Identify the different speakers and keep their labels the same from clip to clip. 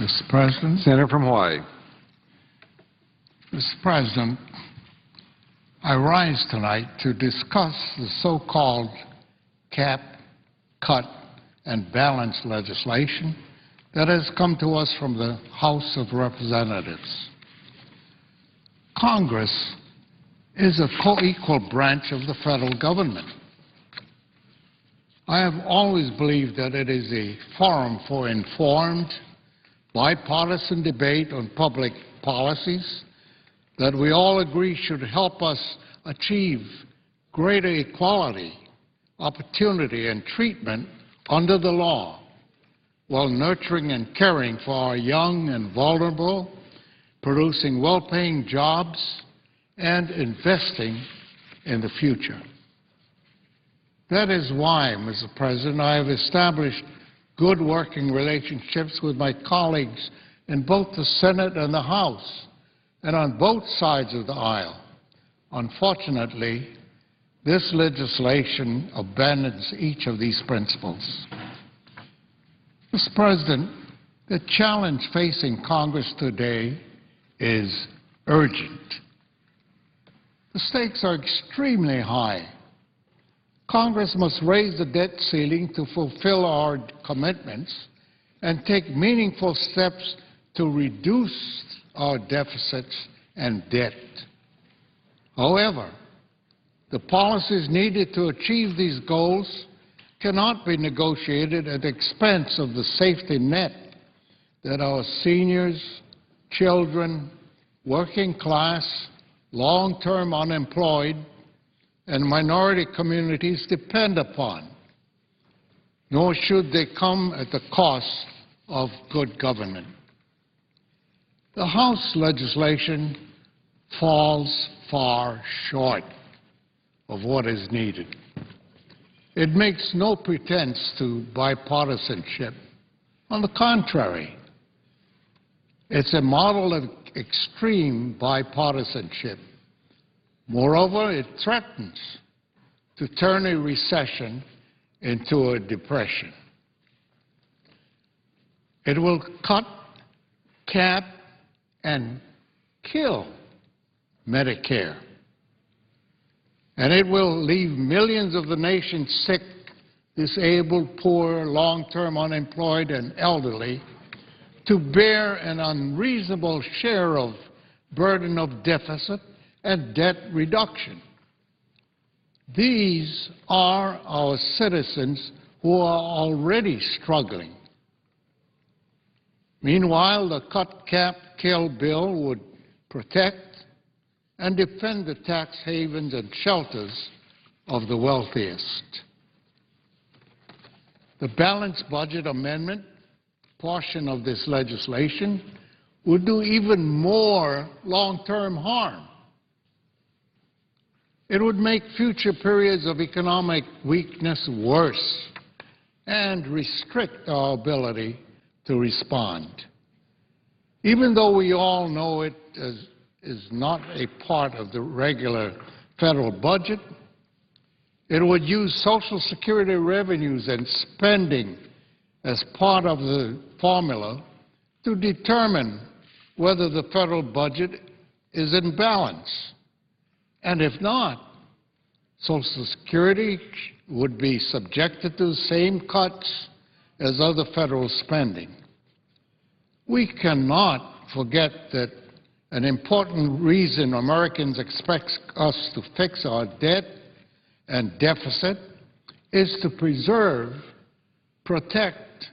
Speaker 1: Mr. President.
Speaker 2: Senator from Hawaii.
Speaker 1: Mr. President, I rise tonight to discuss the so-called cap, cut, and balance legislation that has come to us from the House of Representatives. Congress is a co-equal branch of the federal government. I have always believed that it is a forum for informed, bipartisan debate on public policies that we all agree should help us achieve greater equality, opportunity, and treatment under the law, while nurturing and caring for our young and vulnerable, producing well-paying jobs, and investing in the future. That is why, Mr. President, I have established good working relationships with my colleagues in both the Senate and the House, and on both sides of the aisle. Unfortunately, this legislation abandons each of these principles. Mr. President, the challenge facing Congress today is urgent. The stakes are extremely high. Congress must raise the debt ceiling to fulfill our commitments and take meaningful steps to reduce our deficits and debt. However, the policies needed to achieve these goals cannot be negotiated at the expense of the safety net that our seniors, children, working class, long-term unemployed, and minority communities depend upon, nor should they come at the cost of good government. The House legislation falls far short of what is needed. It makes no pretense to bipartisanship. On the contrary, it's a model of extreme bipartisanship. Moreover, it threatens to turn a recession into a depression. It will cut, cap, and kill Medicare. And it will leave millions of the nation's sick, disabled, poor, long-term unemployed, and elderly to bear an unreasonable share of burden of deficit and debt reduction. These are our citizens who are already struggling. Meanwhile, the cut, cap, kill bill would protect and defend the tax havens and shelters of the wealthiest. The balanced budget amendment portion of this legislation would do even more long-term harm. It would make future periods of economic weakness worse and restrict our ability to respond. Even though we all know it is not a part of the regular federal budget, it would use Social Security revenues and spending as part of the formula to determine whether the federal budget is in balance. And if not, Social Security would be subjected to the same cuts as other federal spending. We cannot forget that an important reason Americans expect us to fix our debt and deficit is to preserve, protect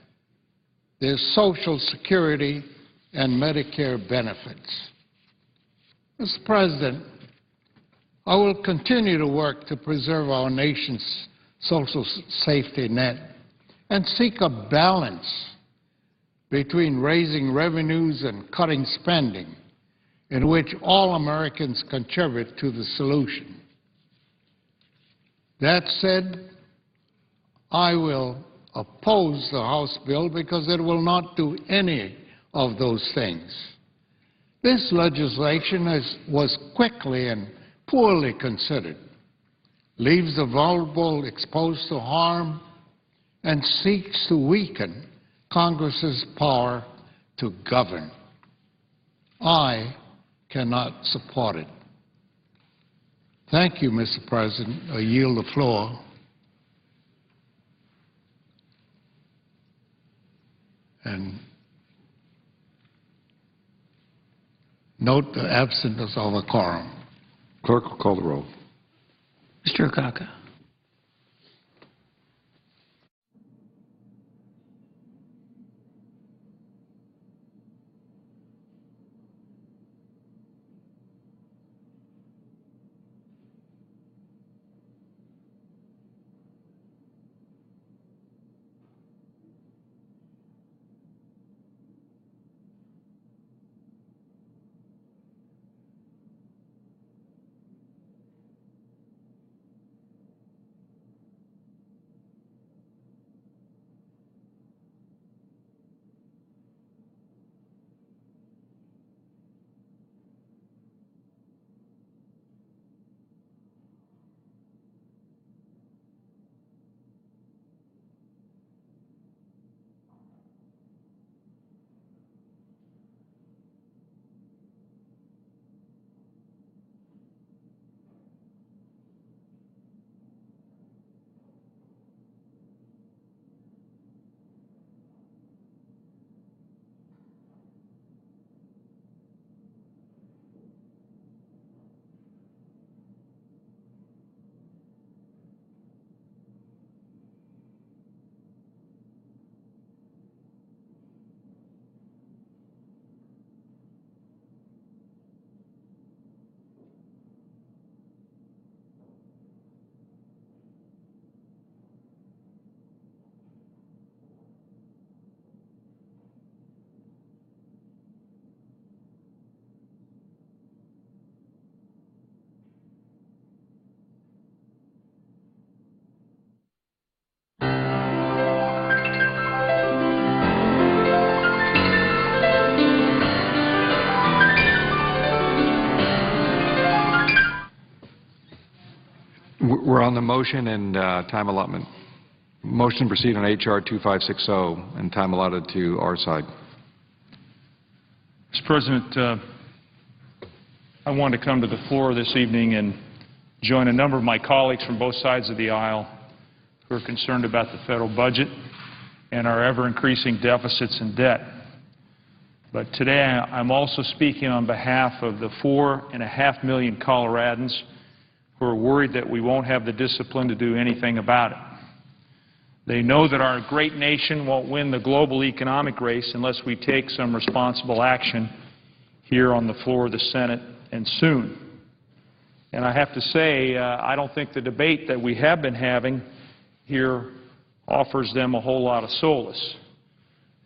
Speaker 1: their Social Security and Medicare benefits. Mr. President, I will continue to work to preserve our nation's social safety net and seek a balance between raising revenues and cutting spending in which all Americans contribute to the solution. That said, I will oppose the House bill because it will not do any of those things. This legislation was quickly and poorly considered, leaves the vulnerable exposed to harm, and seeks to weaken Congress's power to govern. I cannot support it. Thank you, Mr. President. I yield the floor. And note the absence of a quorum.
Speaker 2: Clerk will call the roll.
Speaker 3: Mr. Akaka.
Speaker 2: We're on the motion and time allotment. Motion to proceed on H.R. 2560 and time allotted to our side.
Speaker 4: Mr. President, I wanted to come to the floor this evening and join a number of my colleagues from both sides of the aisle who are concerned about the federal budget and our ever-increasing deficits and debt. But today I'm also speaking on behalf of the 4.5 million Coloradans who are worried that we won't have the discipline to do anything about it. They know that our great nation won't win the global economic race unless we take some responsible action here on the floor of the Senate and soon. And I have to say, I don't think the debate that we have been having here offers them a whole lot of solace.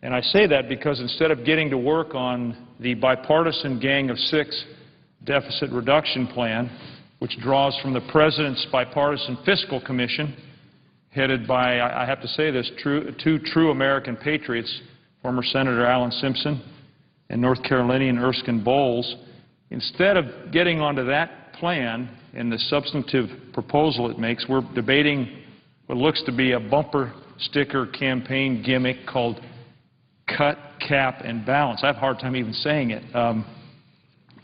Speaker 4: And I say that because instead of getting to work on the bipartisan Gang of Six deficit reduction plan, which draws from the President's bipartisan fiscal commission, headed by, I have to say this, two true American patriots, former Senator Alan Simpson and North Carolinian Erskine Bowles, instead of getting onto that plan and the substantive proposal it makes, we're debating what looks to be a bumper sticker campaign gimmick called cut, cap, and balance. I have a hard time even saying it.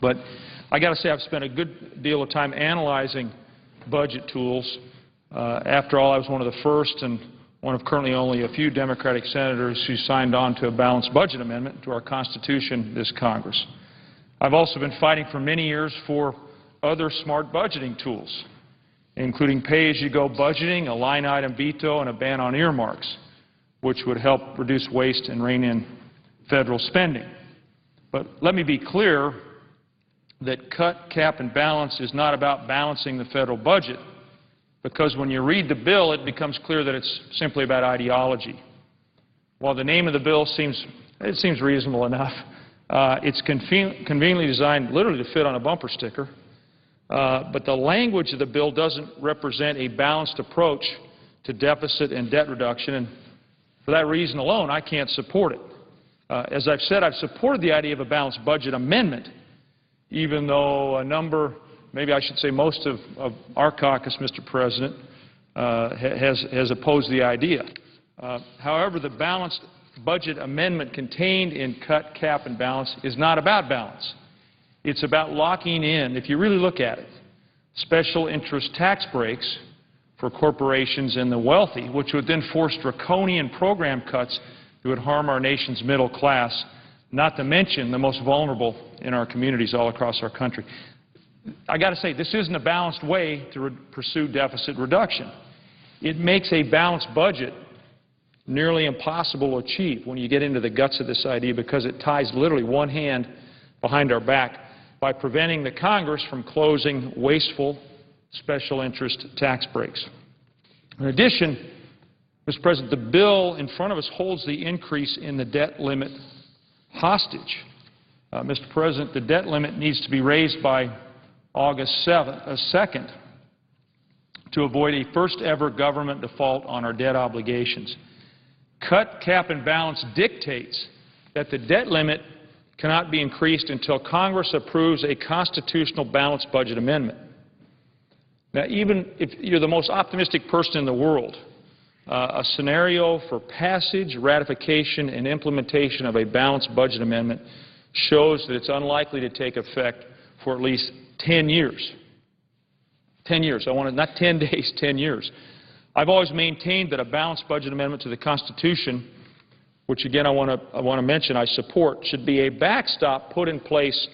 Speaker 4: But I got to say I've spent a good deal of time analyzing budget tools. After all, I was one of the first and one of currently only a few Democratic senators who signed on to a balanced budget amendment to our Constitution this Congress. I've also been fighting for many years for other smart budgeting tools, including pay-as-you-go budgeting, a line-item veto, and a ban on earmarks, which would help reduce waste and rein in federal spending. But let me be clear that cut, cap, and balance is not about balancing the federal budget, because when you read the bill, it becomes clear that it's simply about ideology. While the name of the bill seems reasonable enough, it's conveniently designed literally to fit on a bumper sticker, but the language of the bill doesn't represent a balanced approach to deficit and debt reduction, and for that reason alone, I can't support it. As I've said, I've supported the idea of a balanced budget amendment, even though a number, maybe I should say most of our caucus, Mr. President, has opposed the idea. However, the balanced budget amendment contained in cut, cap, and balance is not about balance. It's about locking in, if you really look at it, special interest tax breaks for corporations and the wealthy, which would then force draconian program cuts that would harm our nation's middle class, not to mention the most vulnerable in our communities all across our country. I got to say, this isn't a balanced way to pursue deficit reduction. It makes a balanced budget nearly impossible to achieve when you get into the guts of this idea, because it ties literally one hand behind our back by preventing the Congress from closing wasteful special interest tax breaks. In addition, Mr. President, the bill in front of us holds the increase in the debt limit hostage. Mr. President, the debt limit needs to be raised by August 2nd to avoid a first-ever government default on our debt obligations. Cut, cap, and balance dictates that the debt limit cannot be increased until Congress approves a constitutional balanced budget amendment. Now, even if you're the most optimistic person in the world, a scenario for passage, ratification, and implementation of a balanced budget amendment shows that it's unlikely to take effect for at least 10 years. 10 years. I want to, not 10 days, 10 years. I've always maintained that a balanced budget amendment to the Constitution, which again I want to mention I support, should be a backstop put in place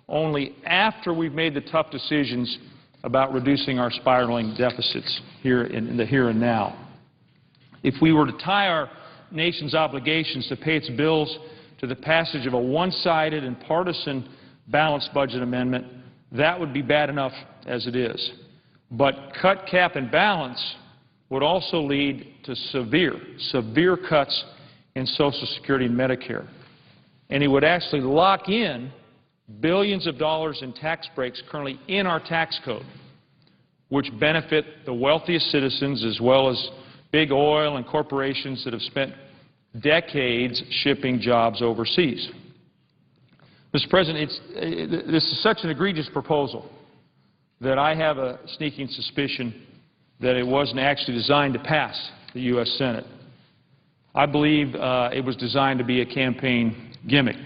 Speaker 4: only after we've made the tough decisions about reducing our spiraling deficits here in the here and now. If we were to tie our nation's obligations to pay its bills to the passage of a one-sided and partisan balanced budget amendment, that would be bad enough as it is. But cut, cap, and balance would also lead to severe cuts in Social Security and Medicare. And it would actually lock in billions of dollars in tax breaks currently in our tax code, which benefit the wealthiest citizens as well as big oil and corporations that have spent decades shipping jobs overseas. Mr. President, this is such an egregious proposal that I have a sneaking suspicion that it wasn't actually designed to pass the U.S. Senate. I believe it was designed to be a campaign gimmick,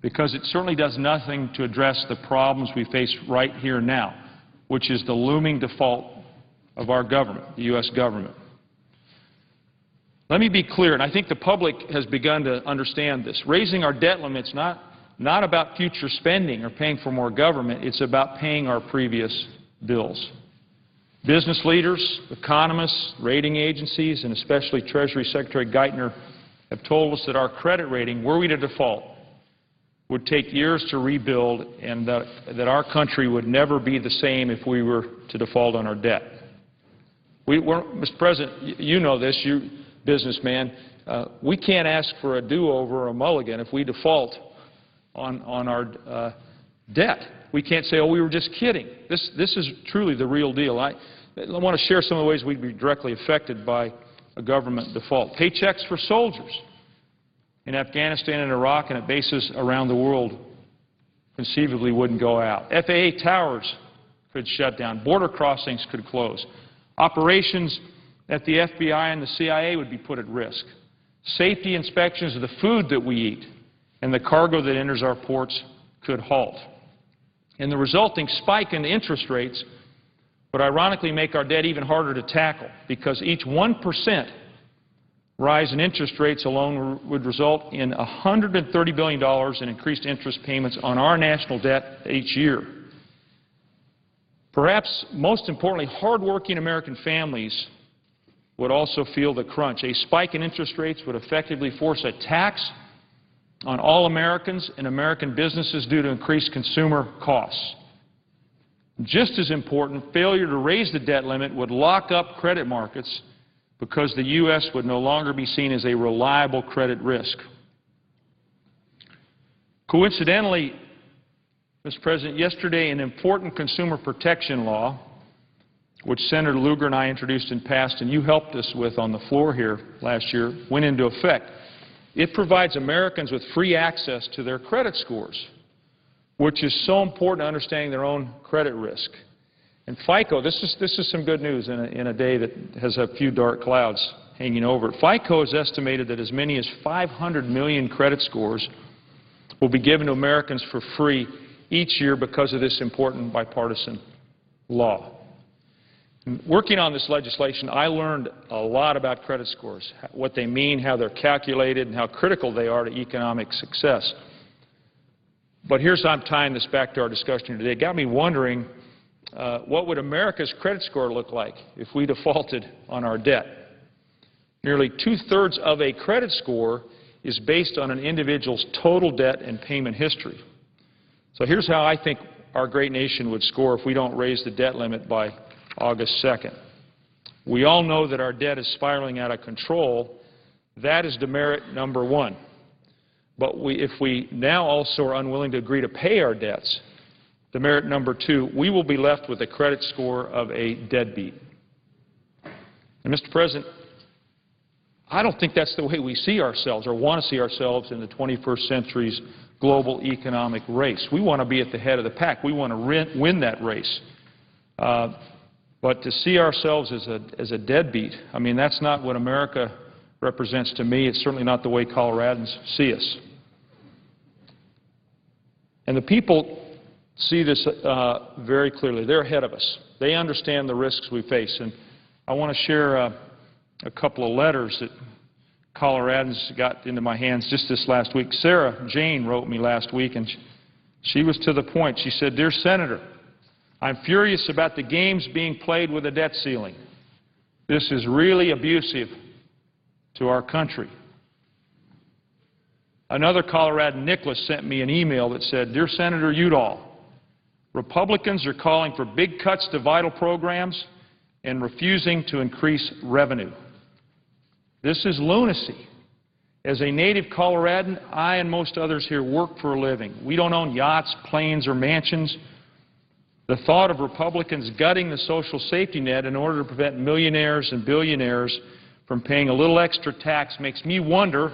Speaker 4: because it certainly does nothing to address the problems we face right here and now, which is the looming default of our government, the U.S. government. Let me be clear, and I think the public has begun to understand this. Raising our debt limit's not about future spending or paying for more government. It's about paying our previous bills. Business leaders, economists, rating agencies, and especially Treasury Secretary Geithner have told us that our credit rating, were we to default, would take years to rebuild, and that our country would never be the same if we were to default on our debt. Mr. President, you know this, you businessman, we can't ask for a do-over or a mulligan if we default on our debt. We can't say, oh, we were just kidding. This is truly the real deal. I want to share some of the ways we'd be directly affected by a government default. Paychecks for soldiers in Afghanistan and Iraq and at bases around the world conceivably wouldn't go out. FAA towers could shut down. Border crossings could close. Operations at the FBI and the CIA would be put at risk. Safety inspections of the food that we eat and the cargo that enters our ports could halt. And the resulting spike in interest rates would ironically make our debt even harder to tackle, because each 1% rise in interest rates alone would result in $130 billion in increased interest payments on our national debt each year. Perhaps most importantly, hardworking American families would also feel the crunch. A spike in interest rates would effectively force a tax on all Americans and American businesses due to increased consumer costs. Just as important, failure to raise the debt limit would lock up credit markets, because the U.S. would no longer be seen as a reliable credit risk. Coincidentally, Mr. President, yesterday an important consumer protection law, which Senator Lugar and I introduced and passed, and you helped us with on the floor here last year, went into effect. It provides Americans with free access to their credit scores, which is so important to understanding their own credit risk. And FICO, this is some good news in a day that has a few dark clouds hanging over it. FICO has estimated that as many as 500 million credit scores will be given to Americans for free each year because of this important bipartisan law. Working on this legislation, I learned a lot about credit scores, what they mean, how they're calculated, and how critical they are to economic success. But here's how I'm tying this back to our discussion today. It got me wondering, what would America's credit score look like if we defaulted on our debt? Nearly two-thirds of a credit score is based on an individual's total debt and payment history. So here's how I think our great nation would score if we don't raise the debt limit by August 2nd. We all know that our debt is spiraling out of control. That is demerit number one. But if we now also are unwilling to agree to pay our debts, demerit number two, we will be left with a credit score of a deadbeat. And Mr. President, I don't think that's the way we see ourselves or want to see ourselves in the 21st century's global economic race. We want to be at the head of the pack. We want to win that race. But to see ourselves as a deadbeat, I mean, that's not what America represents to me. It's certainly not the way Coloradans see us. And the people see this very clearly. They're ahead of us. They understand the risks we face. And I want to share a couple of letters that Coloradans got into my hands just this last week. Sarah Jane wrote me last week, and she was to the point. She said, "Dear Senator, I'm furious about the games being played with a debt ceiling. This is really abusive to our country." Another Coloradan, Nicholas, sent me an email that said, "Dear Senator Udall, Republicans are calling for big cuts to vital programs and refusing to increase revenue. This is lunacy. As a native Coloradan, I and most others here work for a living. We don't own yachts, planes, or mansions. The thought of Republicans gutting the social safety net in order to prevent millionaires and billionaires from paying a little extra tax makes me wonder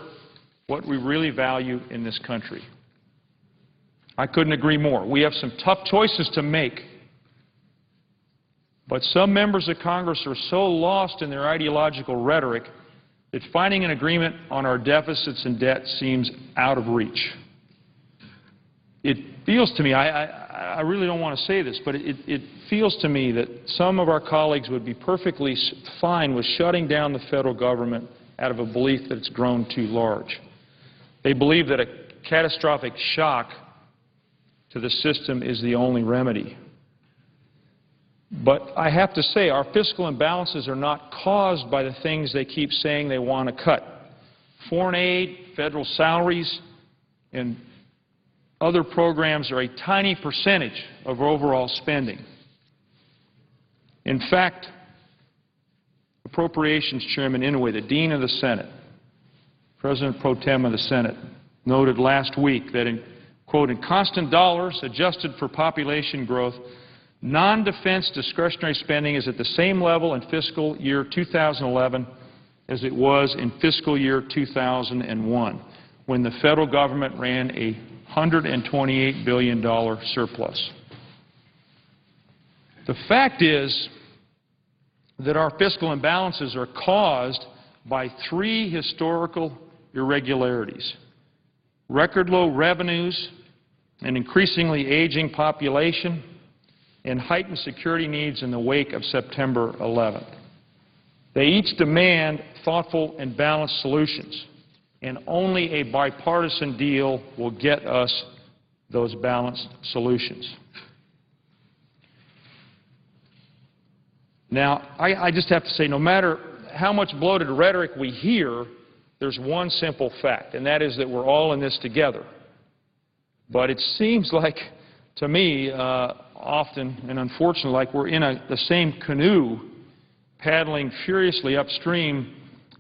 Speaker 4: what we really value in this country." I couldn't agree more. We have some tough choices to make. But some members of Congress are so lost in their ideological rhetoric that finding an agreement on our deficits and debt seems out of reach. It feels to me, I really don't want to say this, but it feels to me that some of our colleagues would be perfectly fine with shutting down the federal government out of a belief that it's grown too large. They believe that a catastrophic shock to the system is the only remedy. But I have to say, our fiscal imbalances are not caused by the things they keep saying they want to cut. Foreign aid, federal salaries, and other programs are a tiny percentage of overall spending. In fact, Appropriations Chairman Inouye, the Dean of the Senate, President Pro Tem of the Senate, noted last week that, in, quote, "in constant dollars adjusted for population growth, non-defense discretionary spending is at the same level in fiscal year 2011 as it was in fiscal year 2001, when the federal government ran a $128 billion surplus." The fact is that our fiscal imbalances are caused by three historical irregularities: record low revenues, an increasingly aging population, and heightened security needs in the wake of September 11th. They each demand thoughtful and balanced solutions, and only a bipartisan deal will get us those balanced solutions. Now, I just have to say, no matter how much bloated rhetoric we hear, there's one simple fact, and that is that we're all in this together. But it seems like, to me, often and unfortunately, like we're in the same canoe paddling furiously upstream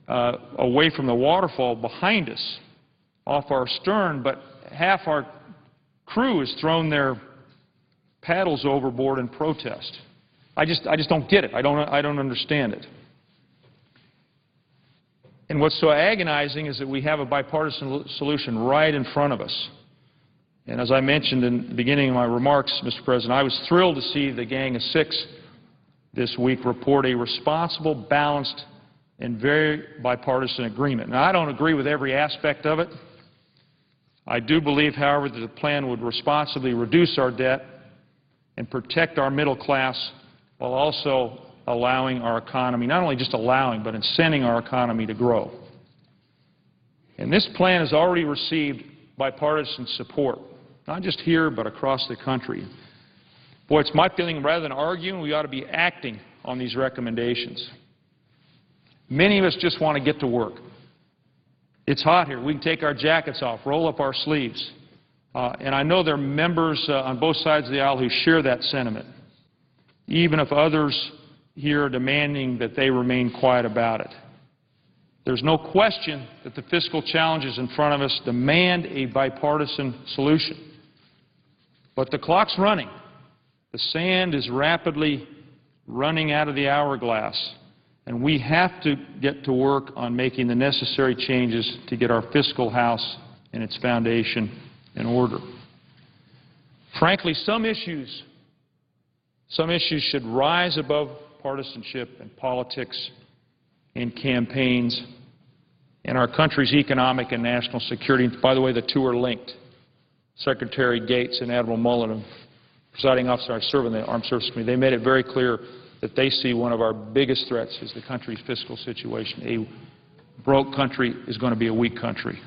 Speaker 4: away from the waterfall behind us off our stern, but half our crew has thrown their paddles overboard in protest. I just don't get it. I don't understand it. And what's so agonizing is that we have a bipartisan solution right in front of us. And as I mentioned in the beginning of my remarks, Mr. President, I was thrilled to see the Gang of Six this week report a responsible, balanced and very bipartisan agreement. Now, I don't agree with every aspect of it. I do believe, however, that the plan would responsibly reduce our debt and protect our middle class while also allowing our economy, not only just allowing, but incenting our economy to grow. And this plan has already received bipartisan support, not just here, but across the country. Boy, it's my feeling, rather than arguing, we ought to be acting on these recommendations. Many of us just want to get to work. It's hot here. We can take our jackets off, roll up our sleeves. And I know there are members on both sides of the aisle who share that sentiment, even if others here are demanding that they remain quiet about it. There's no question that the fiscal challenges in front of us demand a bipartisan solution. But the clock's running. The sand is rapidly running out of the hourglass, and we have to get to work on making the necessary changes to get our fiscal house and its foundation in order. Frankly, some issues should rise above partisanship and politics and campaigns and our country's economic and national security. By the way, the two are linked. Secretary Gates and Admiral Mullen, presiding officer, I serve in the Armed Services Committee, they made it very clear that they see one of our biggest threats is the country's fiscal situation. A broke country is going to be a weak country.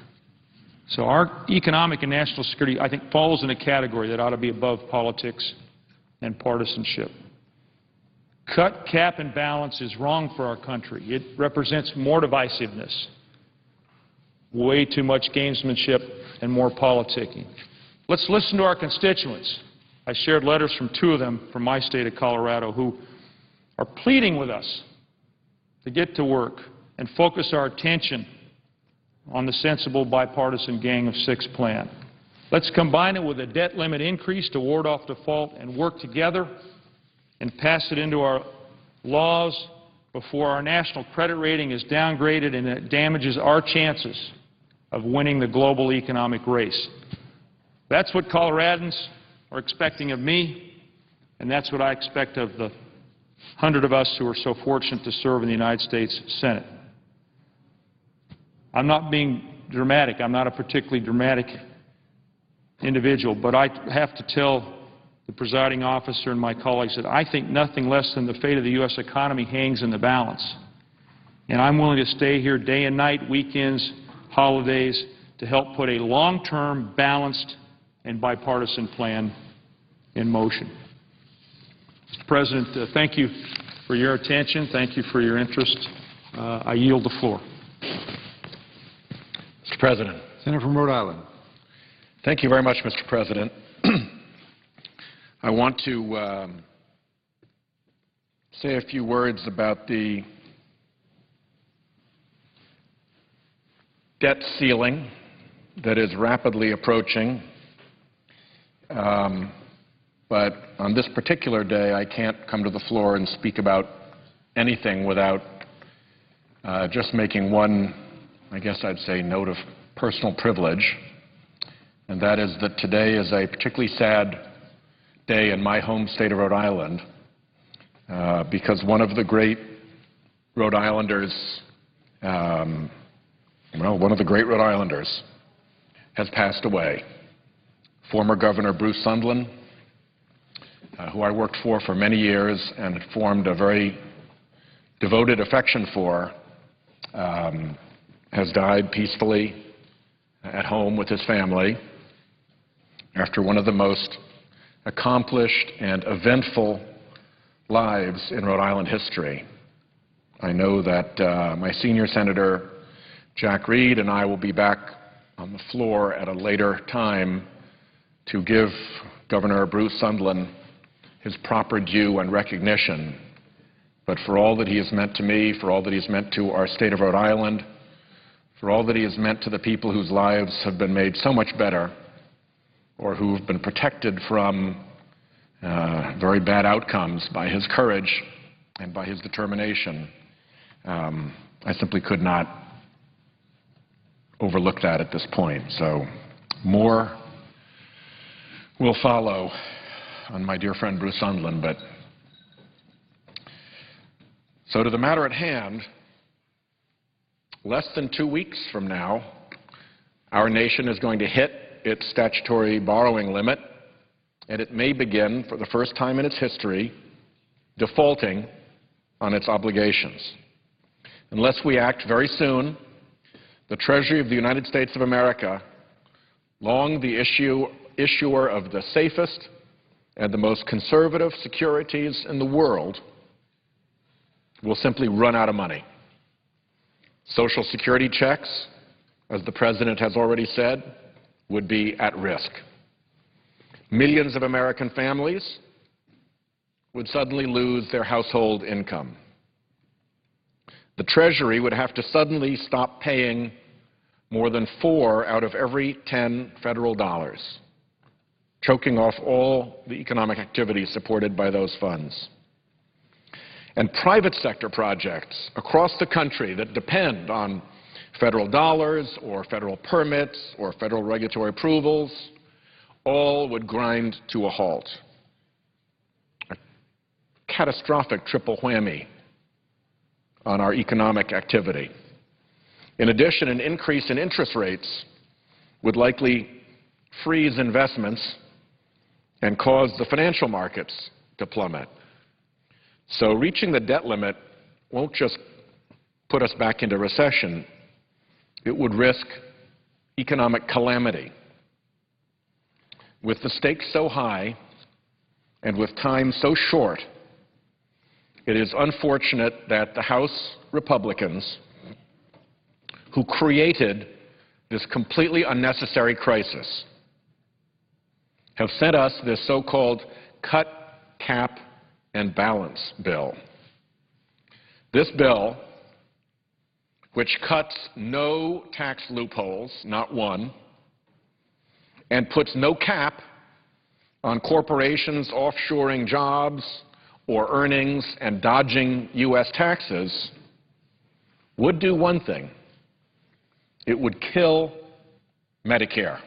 Speaker 4: So our economic and national security, I think, falls in a category that ought to be above politics and partisanship. Cut, cap, and balance is wrong for our country. It represents more divisiveness, way too much gamesmanship, and more politicking. Let's listen to our constituents. I shared letters from two of them from my state of Colorado who are pleading with us to get to work and focus our attention on the sensible bipartisan Gang of Six plan. Let's combine it with a debt limit increase to ward off default and work together and pass it into our laws before our national credit rating is downgraded and it damages our chances of winning the global economic race. That's what Coloradans are expecting of me, and that's what I expect of the 100 of us who are so fortunate to serve in the United States Senate. I'm not being dramatic. I'm not a particularly dramatic individual, but I have to tell the presiding officer and my colleagues that I think nothing less than the fate of the U.S. economy hangs in the balance. And I'm willing to stay here day and night, weekends, holidays, to help put a long-term, balanced, and bipartisan plan in motion. Mr. President, thank you for your attention. Thank you for your interest. I yield the floor.
Speaker 5: Mr. President.
Speaker 2: Senator from Rhode Island.
Speaker 5: Thank you very much, Mr. President. I want to say a few words about the debt ceiling that is rapidly approaching. But on this particular day, I can't come to the floor and speak about anything without just making one, I guess I'd say, note of personal privilege, and that is that today is a particularly sad day in my home state of Rhode Island because one of the great Rhode Islanders, has passed away. Former Governor Bruce Sundlun, who I worked for many years and had formed a very devoted affection for, has died peacefully at home with his family after one of the most accomplished and eventful lives in Rhode Island history. I know that my senior senator, Jack Reed, and I will be back on the floor at a later time to give Governor Bruce Sundlun his proper due and recognition. But for all that he has meant to me, for all that he has meant to our state of Rhode Island, for all that he has meant to the people whose lives have been made so much better or who have been protected from very bad outcomes by his courage and by his determination, I simply could not overlook that at this point. So more will follow on my dear friend Bruce Sundlun. But so to the matter at hand, Less than 2 weeks from now, our nation is going to hit its statutory borrowing limit, and it may begin, for the first time in its history, defaulting on its obligations. Unless we act very soon, the Treasury of the United States of America, long the issuer of the safest and the most conservative securities in the world, will simply run out of money. Social Security checks, as the President has already said, would be at risk. Millions of American families would suddenly lose their household income. The Treasury would have to suddenly stop paying more than 4 out of every 10 federal dollars, choking off all the economic activity supported by those funds. And private sector projects across the country that depend on federal dollars or federal permits or federal regulatory approvals all would grind to a halt. A catastrophic triple whammy on our economic activity. In addition, an increase in interest rates would likely freeze investments and cause the financial markets to plummet. So reaching the debt limit won't just put us back into recession, it would risk economic calamity. With the stakes so high and with time so short, it is unfortunate that the House Republicans, who created this completely unnecessary crisis, have sent us this so-called cut, cap, and balance bill. This bill, which cuts no tax loopholes, not one, and puts no cap on corporations offshoring jobs or earnings and dodging U.S. taxes, would do one thing. It would kill Medicare.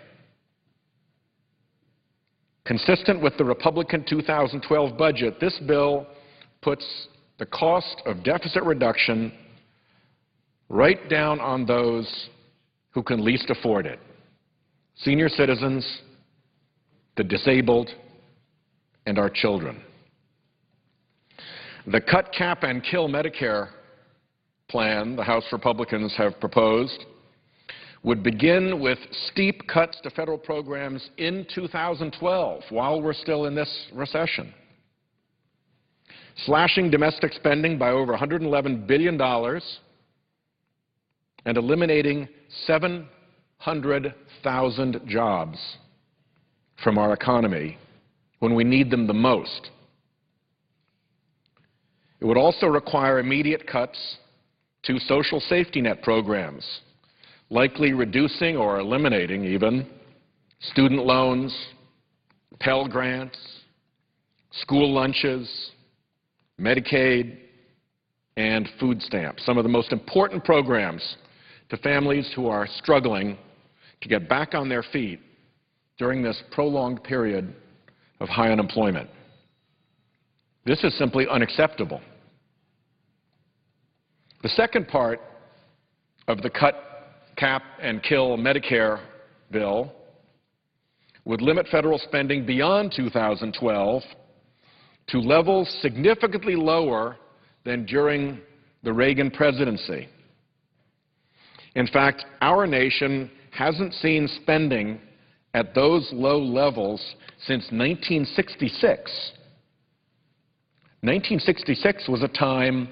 Speaker 5: Consistent with the Republican 2012 budget, this bill puts the cost of deficit reduction right down on those who can least afford it: senior citizens, the disabled, and our children. The cut, cap, and kill Medicare plan the House Republicans have proposed would begin with steep cuts to federal programs in 2012, while we're still in this recession, slashing domestic spending by over $111 billion and eliminating 700,000 jobs from our economy when we need them the most. It would also require immediate cuts to social safety net programs, likely reducing or eliminating even student loans, Pell Grants, school lunches, Medicaid, and food stamps, some of the most important programs to families who are struggling to get back on their feet during this prolonged period of high unemployment. This is simply unacceptable. The second part of the cut, cap, and kill Medicare bill would limit federal spending beyond 2012 to levels significantly lower than during the Reagan presidency. In fact, our nation hasn't seen spending at those low levels since 1966. 1966 was a time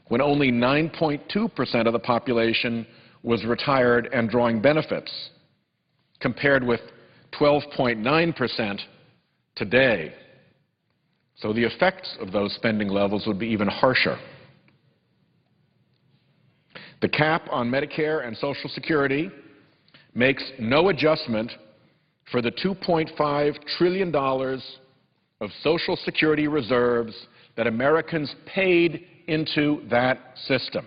Speaker 5: when only 9.2% of the population was retired and drawing benefits, compared with 12.9% today. So the effects of those spending levels would be even harsher. The cap on Medicare and Social Security makes no adjustment for the $2.5 trillion of Social Security reserves that Americans paid into that system,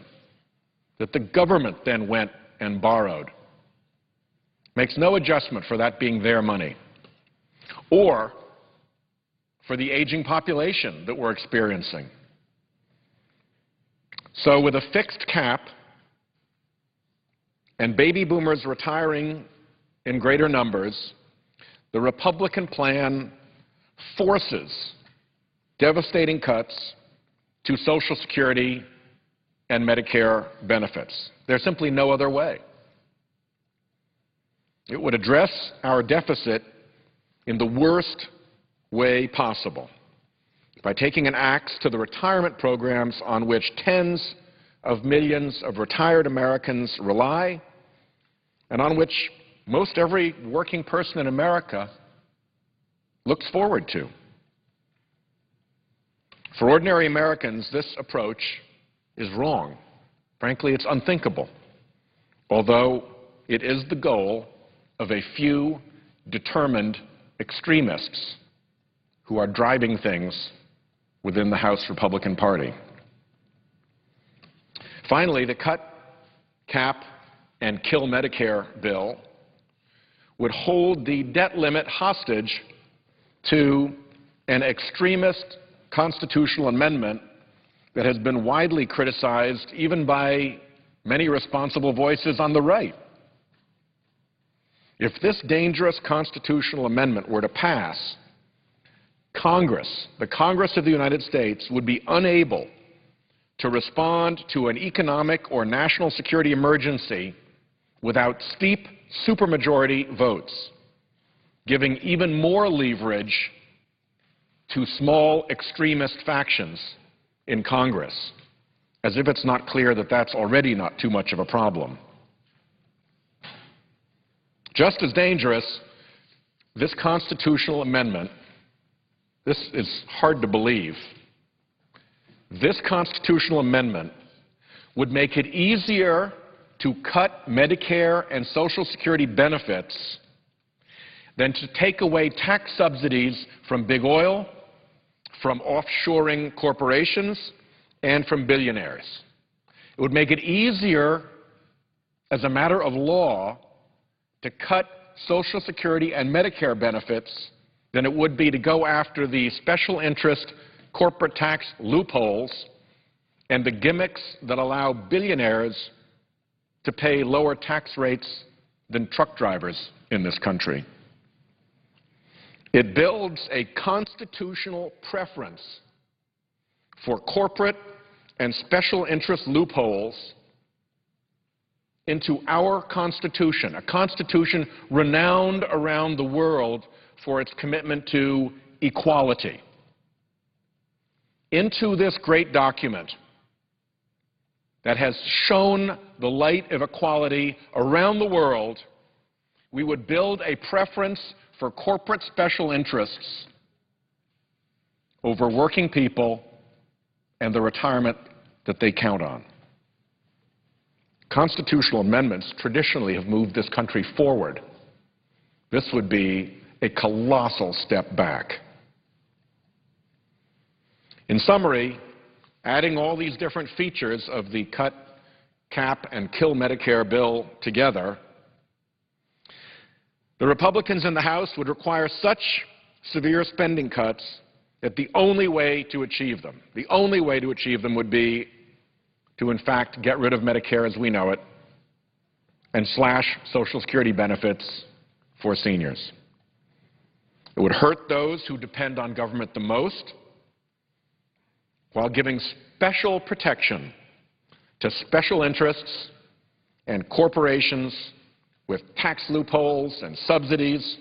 Speaker 5: that the government then went and borrowed. Makes no adjustment for that being their money, or for the aging population that we're experiencing. So with a fixed cap and baby boomers retiring in greater numbers, the Republican plan forces devastating cuts to Social Security and Medicare benefits. There's simply no other way. It would address our deficit in the worst way possible by taking an axe to the retirement programs on which tens of millions of retired Americans rely and on which most every working person in America looks forward to. For ordinary Americans, this approach is wrong. Frankly, it's unthinkable, although it is the goal of a few determined extremists who are driving things within the House Republican Party. Finally, the cut, cap, and kill Medicare bill would hold the debt limit hostage to an extremist constitutional amendment that has been widely criticized even by many responsible voices on the right. If this dangerous constitutional amendment were to pass, Congress, the Congress of the United States, would be unable to respond to an economic or national security emergency without steep supermajority votes, giving even more leverage to small extremist factions in Congress, as if it's not clear that that's already not too much of a problem. Just as dangerous, this constitutional amendment, this is hard to believe, this constitutional amendment would make it easier to cut Medicare and Social Security benefits than to take away tax subsidies from big oil, from offshoring corporations, and from billionaires. It would make it easier, as a matter of law, to cut Social Security and Medicare benefits than it would be to go after the special interest corporate tax loopholes and the gimmicks that allow billionaires to pay lower tax rates than truck drivers in this country. It builds a constitutional preference for corporate and special interest loopholes into our Constitution, a Constitution renowned around the world for its commitment to equality. Into this great document that has shown the light of equality around the world, we would build a preference for corporate special interests over working people and the retirement that they count on. Constitutional amendments traditionally have moved this country forward. This would be a colossal step back. In summary, adding all these different features of the cut, cap, and kill Medicare bill together, the Republicans in the House would require such severe spending cuts that the only way to achieve them would be to, in fact, get rid of Medicare as we know it and slash Social Security benefits for seniors. It would hurt those who depend on government the most while giving special protection to special interests and corporations with tax loopholes and subsidies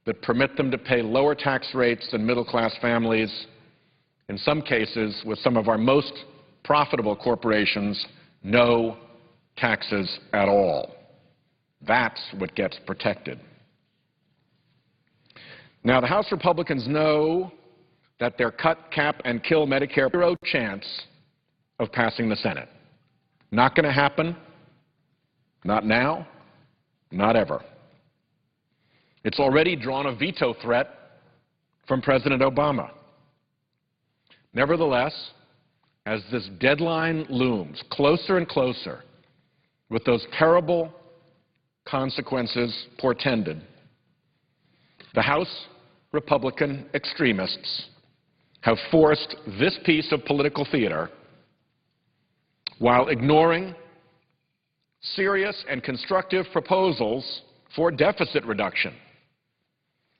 Speaker 5: that permit them to pay lower tax rates than middle-class families, in some cases, with some of our most profitable corporations, no taxes at all. That's what gets protected. Now, the House Republicans know that their cut, cap, and kill Medicare zero chance of passing the Senate. Not going to happen. Not now. Not ever. It's already drawn a veto threat from President Obama. Nevertheless, as this deadline looms closer and closer with those terrible consequences portended, the House Republican extremists have forced this piece of political theater while ignoring serious and constructive proposals for deficit reduction,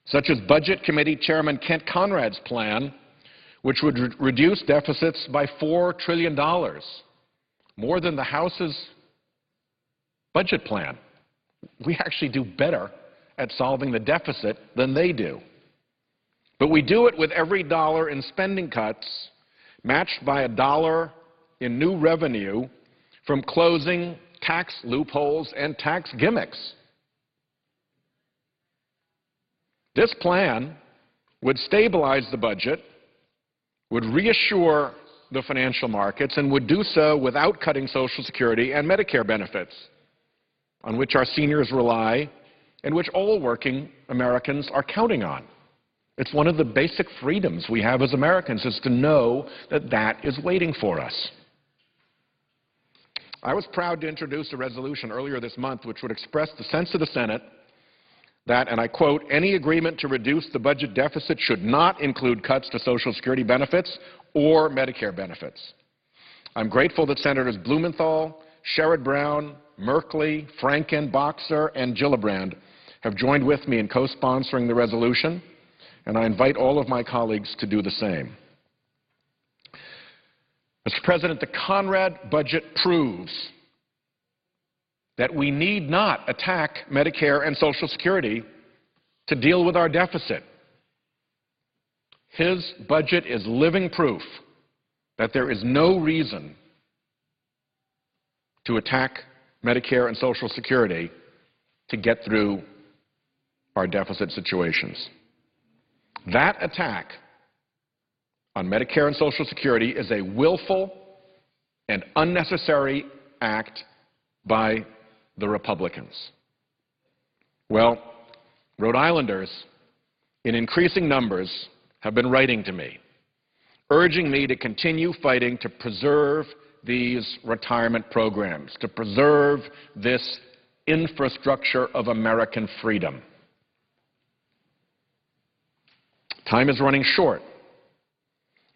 Speaker 5: such as Budget Committee Chairman Kent Conrad's plan, which would reduce deficits by $4 trillion, more than the House's budget plan. We actually do better at solving the deficit than they do. But we do it with every dollar in spending cuts matched by a dollar in new revenue from closing tax loopholes and tax gimmicks. This plan would stabilize the budget, would reassure the financial markets, and would do so without cutting Social Security and Medicare benefits, on which our seniors rely and which all working Americans are counting on. It's one of the basic freedoms we have as Americans, is to know that that is waiting for us. I was proud to introduce a resolution earlier this month which would express the sense of the Senate that, and I quote, any agreement to reduce the budget deficit should not include cuts to Social Security benefits or Medicare benefits. I'm grateful that Senators Blumenthal, Sherrod Brown, Merkley, Franken, Boxer, and Gillibrand have joined with me in co-sponsoring the resolution, and I invite all of my colleagues to do the same. Mr. President, the Conrad budget proves that we need not attack Medicare and Social Security to deal with our deficit. His budget is living proof that there is no reason to attack Medicare and Social Security to get through our deficit situations. That attack on Medicare and Social Security is a willful and unnecessary act by the Republicans. Well, Rhode Islanders, in increasing numbers, have been writing to me, urging me to continue fighting to preserve these retirement programs, to preserve this infrastructure of American freedom. Time is running short,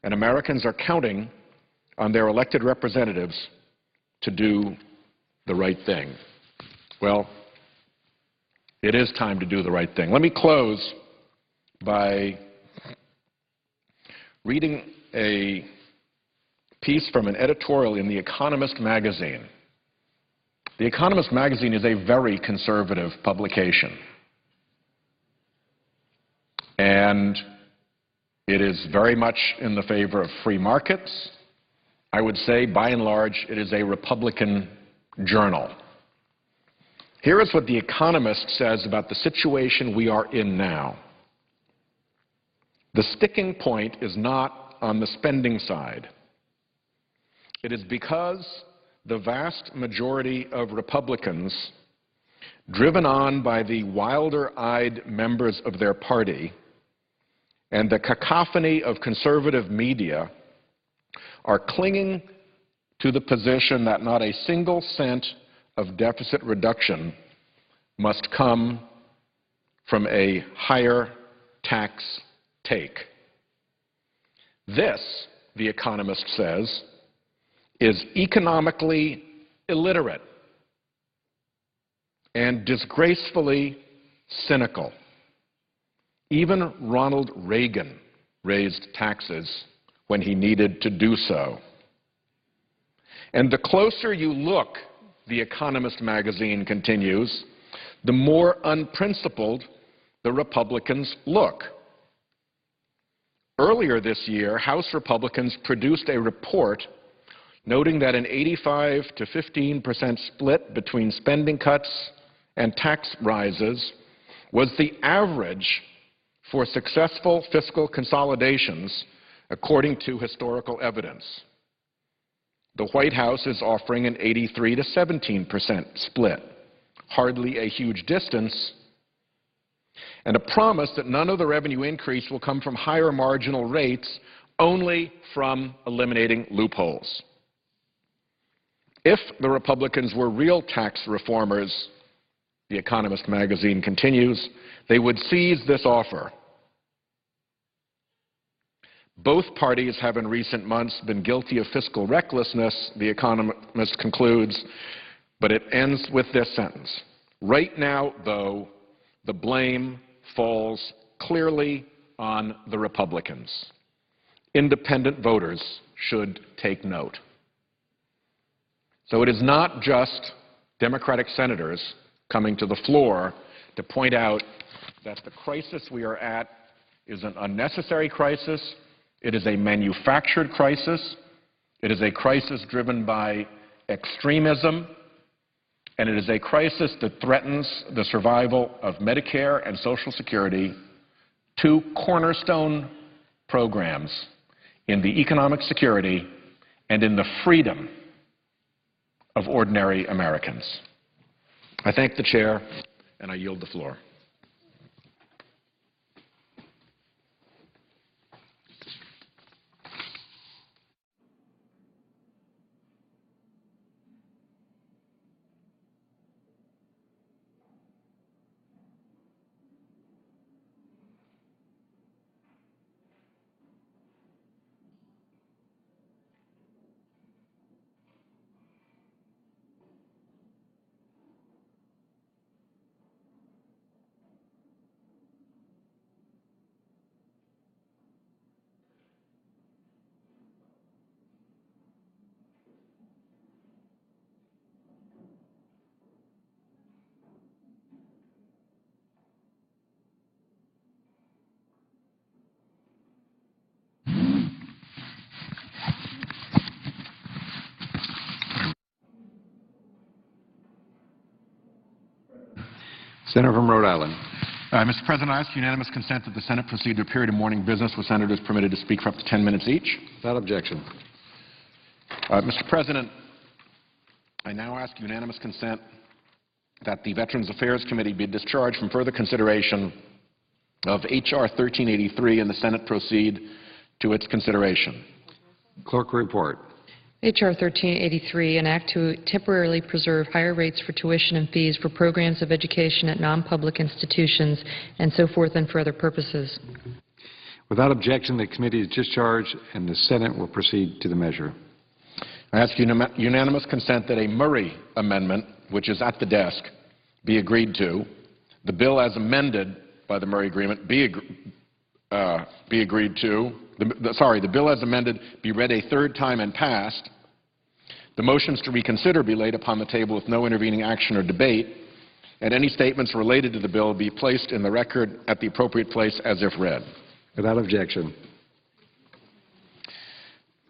Speaker 5: and Americans are counting on their elected representatives to do the right thing. Well, it is time to do the right thing. Let me close by reading a piece from an editorial in The Economist magazine. The Economist magazine is a very conservative publication, and it is very much in the favor of free markets. I would say, by and large, it is a Republican journal. Here is what The Economist says about the situation we are in now. The sticking point is not on the spending side. It is because the vast majority of Republicans, driven on by the wilder-eyed members of their party and the cacophony of conservative media, are clinging to the position that not a single cent of deficit reduction must come from a higher tax take. This, The Economist says, is economically illiterate and disgracefully cynical. Even Ronald Reagan raised taxes when he needed to do so. And the closer you look, The Economist magazine continues, the more unprincipled the Republicans look. Earlier this year, House Republicans produced a report noting that an 85 to 15% split between spending cuts and tax rises was the average for successful fiscal consolidations, according to historical evidence. The White House is offering an 83 to 17% split, hardly a huge distance, and a promise that none of the revenue increase will come from higher marginal rates, only from eliminating loopholes. If the Republicans were real tax reformers, The Economist magazine continues, they would seize this offer. Both parties have in recent months been guilty of fiscal recklessness, The Economist concludes, But it ends with this sentence. Right now, though, the blame falls clearly on the Republicans. Independent voters should take note. So it is not just Democratic senators coming to the floor to point out that the crisis we are at is an unnecessary crisis. It is a manufactured crisis. It is a crisis driven by extremism. And it is a crisis that threatens the survival of Medicare and Social Security, two cornerstone programs in the economic security and in the freedom of ordinary Americans. I thank the Chair, and I yield the floor.
Speaker 2: Senator from Rhode Island.
Speaker 5: Mr. President, I ask unanimous consent that the Senate proceed to a period of morning business with senators permitted to speak for up to 10 minutes each.
Speaker 2: Without objection.
Speaker 5: Mr. President, I now ask unanimous consent that the Veterans Affairs Committee be discharged from further consideration of H.R. 1383 and the Senate proceed to its consideration.
Speaker 2: Clerk will report.
Speaker 6: H.R. 1383, an act to temporarily preserve higher rates for tuition and fees for programs of education at non-public institutions and so forth and for other purposes.
Speaker 2: Without objection, the committee is discharged and the Senate will proceed to the measure.
Speaker 5: I ask unanimous consent that a Murray amendment, which is at the desk, be agreed to. The bill as amended by the Murray Agreement be agreed to. The bill as amended be read a third time and passed. The motions to reconsider be laid upon the table with no intervening action or debate, and any statements related to the bill be placed in the record at the appropriate place as if read.
Speaker 2: Without objection.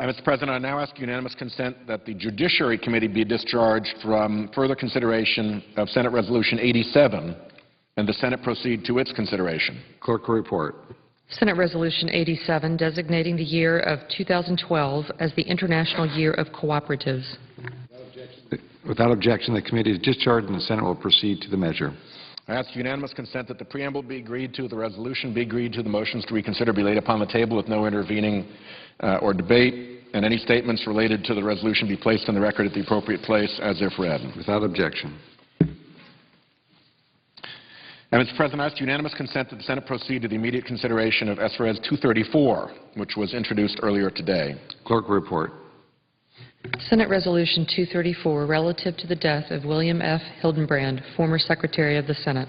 Speaker 5: Mr. President, I now ask unanimous consent that the Judiciary Committee be discharged from further consideration of Senate Resolution 87 and the Senate proceed to its consideration.
Speaker 2: Clerk will report.
Speaker 6: Senate Resolution 87, designating the year of 2012 as the International Year of Cooperatives.
Speaker 2: Without objection, the committee is discharged and the Senate will proceed to the measure.
Speaker 5: I ask unanimous consent that the preamble be agreed to, the resolution be agreed to, the motions to reconsider be laid upon the table with no intervening or debate, and any statements related to the resolution be placed in the record at the appropriate place as if read.
Speaker 2: Without objection.
Speaker 5: And, Mr. President, I ask unanimous consent that the Senate proceed to the immediate consideration of S.Res. 234, which was introduced earlier today.
Speaker 2: Clerk will report.
Speaker 6: Senate Resolution 234, relative to the death of William F. Hildenbrand, former Secretary of the Senate.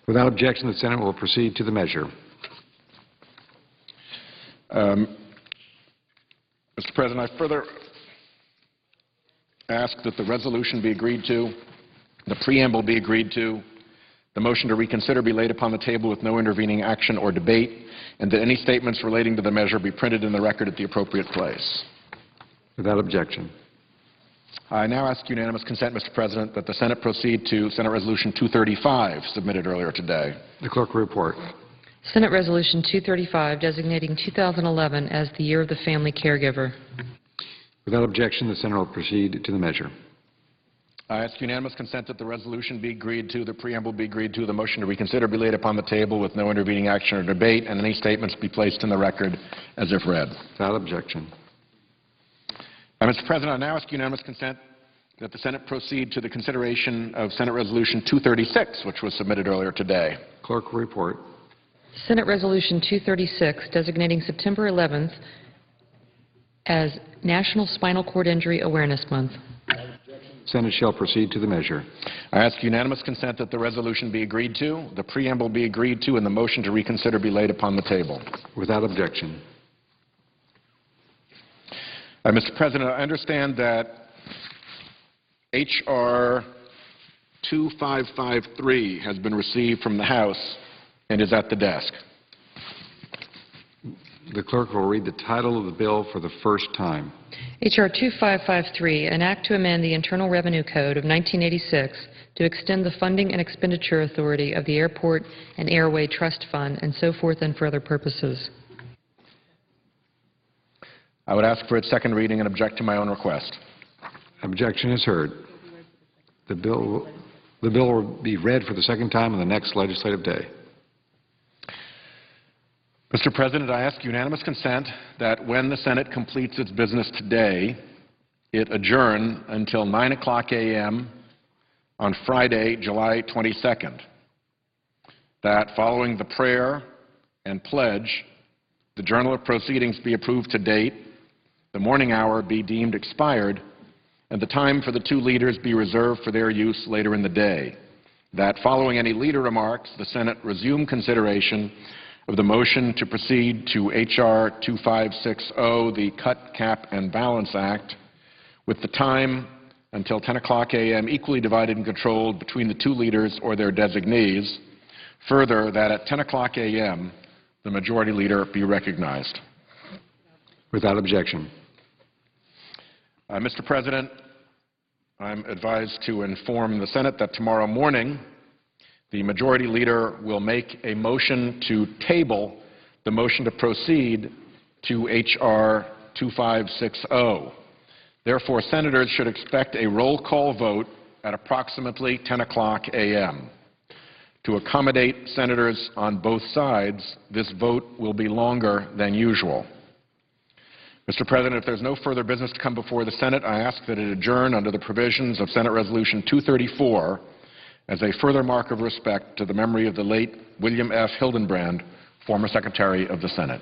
Speaker 2: Without objection, the Senate will proceed to the measure.
Speaker 5: Mr. President, I further ask that the resolution be agreed to, the preamble be agreed to, the motion to reconsider be laid upon the table with no intervening action or debate, and that any statements relating to the measure be printed in the record at the appropriate place.
Speaker 2: Without objection.
Speaker 5: I now ask unanimous consent, Mr. President, that the Senate proceed to Senate Resolution 235, submitted earlier today.
Speaker 2: The clerk will report.
Speaker 6: Senate Resolution 235, designating 2011 as the Year of the Family Caregiver.
Speaker 2: Without objection, the Senate will proceed to the measure.
Speaker 5: I ask unanimous consent that the resolution be agreed to, the preamble be agreed to, the motion to reconsider be laid upon the table with no intervening action or debate, and any statements be placed in the record as if read.
Speaker 2: Without objection.
Speaker 5: Mr. President, I now ask unanimous consent that the Senate proceed to the consideration of Senate Resolution 236, which was submitted earlier today.
Speaker 2: Clerk will report.
Speaker 6: Senate Resolution 236, designating September 11th as National Spinal Cord Injury Awareness Month.
Speaker 2: Senate shall proceed to the measure.
Speaker 5: I ask unanimous consent that the resolution be agreed to, the preamble be agreed to, and the motion to reconsider be laid upon the table.
Speaker 2: Without objection.
Speaker 5: Mr. President, I understand that H.R. 2553 has been received from the House and is at the desk.
Speaker 2: The clerk will read the title of the bill for the first time.
Speaker 6: H.R. 2553, an act to amend the Internal Revenue Code of 1986 to extend the funding and expenditure authority of the Airport and Airway Trust Fund, and so forth and for other purposes.
Speaker 5: I would ask for its second reading and object to my own request.
Speaker 2: Objection is heard. The bill will be read for the second time on the next legislative day.
Speaker 5: Mr. President, I ask unanimous consent that when the Senate completes its business today, it adjourn until 9:00 a.m. on Friday, July 22nd. That following the prayer and pledge, the Journal of Proceedings be approved to date, the morning hour be deemed expired, and the time for the two leaders be reserved for their use later in the day. That following any leader remarks, the Senate resume consideration of the motion to proceed to H.R. 2560, the Cut, Cap, and Balance Act, with the time until 10:00 a.m. equally divided and controlled between the two leaders or their designees. Further, that at 10:00 a.m. the Majority Leader be recognized.
Speaker 2: Without objection.
Speaker 5: Mr. President, I'm advised to inform the Senate that tomorrow morning the Majority Leader will make a motion to table the motion to proceed to H.R. 2560. Therefore, Senators should expect a roll call vote at approximately 10:00 a.m. To accommodate Senators on both sides, this vote will be longer than usual. Mr. President, if there's no further business to come before the Senate, I ask that it adjourn under the provisions of Senate Resolution 234 as a further mark of respect to the memory of the late William F. Hildenbrand, former Secretary of the Senate.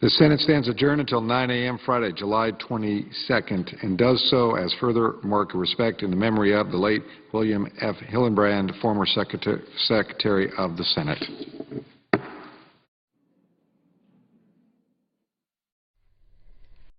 Speaker 2: The Senate stands adjourned until 9 a.m. Friday, July 22nd, and does so as further mark of respect in the memory of the late William F. Hildenbrand, former Secretary of the Senate.